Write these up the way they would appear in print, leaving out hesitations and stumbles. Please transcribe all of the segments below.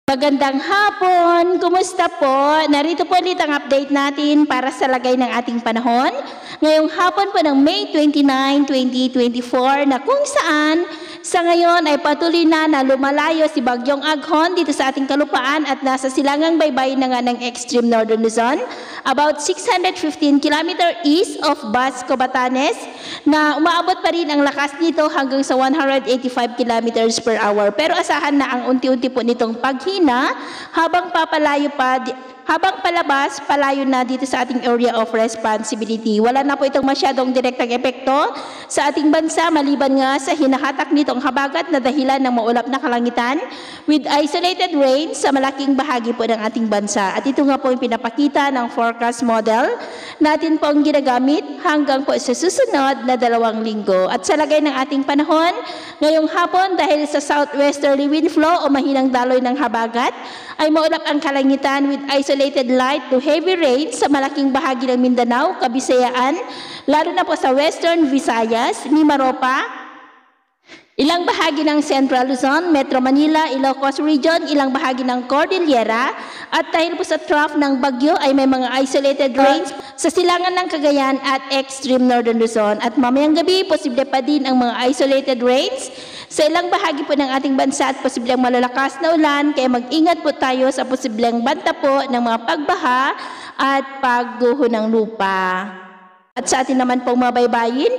Magandang hapon! Kumusta po? Narito po ulit ang update natin para sa lagay ng ating panahon. Ngayong hapon po ng May 29, 2024 na kung saan sa ngayon ay patuloy na lumalayo si Bagyong Aghon dito sa ating kalupaan at nasa silangang baybay na nga ng extreme northern Luzon, about 615 km east of Basco, Batanes, na umaabot pa rin ang lakas nito hanggang sa 185 km per hour. Pero asahan na ang unti-unti po nitong paghina habang palabas, palayo na dito sa ating area of responsibility. Wala na po itong masyadong direktang epekto sa ating bansa maliban nga sa hinahatak nitong habagat na dahilan ng maulap na kalangitan with isolated rain sa malaking bahagi po ng ating bansa. At ito nga po yung pinapakita ng forecast model natin po ang ginagamit hanggang po sa susunod na 2 linggo. At sa lagay ng ating panahon, ngayong hapon dahil sa southwesterly wind flow o mahinang daloy ng habagat, ay maulap ang kalangitan with isolated light to heavy rain sa malaking bahagi ng Mindanao, Kabisayaan, lalo na po sa Western Visayas, Mimaropa, ilang bahagi ng Central Luzon, Metro Manila, Ilocos Region, ilang bahagi ng Cordillera, at dahil po sa trough ng bagyo ay may mga isolated rains sa silangan ng Cagayan at extreme northern Luzon. At mamayang gabi, posible pa din ang mga isolated rains sa ilang bahagi po ng ating bansa at posibleng malalakas na ulan, kaya mag-ingat po tayo sa posibleng banta po ng mga pagbaha at pagguho ng lupa. At sa atin naman pong mga baybayin,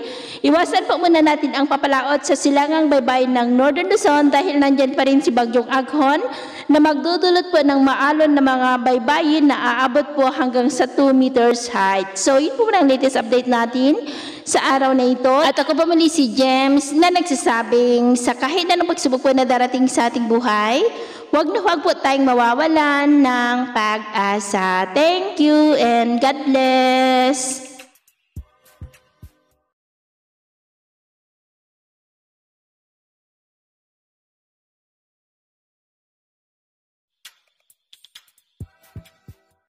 iwasan po muna natin ang papalaot sa silangang baybayin ng Northern Luzon dahil nandyan pa rin si Bagyong Aghon na magdudulot po ng maalon na mga baybayin na aabot po hanggang sa 2 meters height. So yun po ang latest update natin sa araw na ito. At ako pa muli si James na nagsasabing sa kahit anong pagsubok po na darating sa ating buhay, huwag po tayong mawawalan ng pag-asa. Thank you and God bless!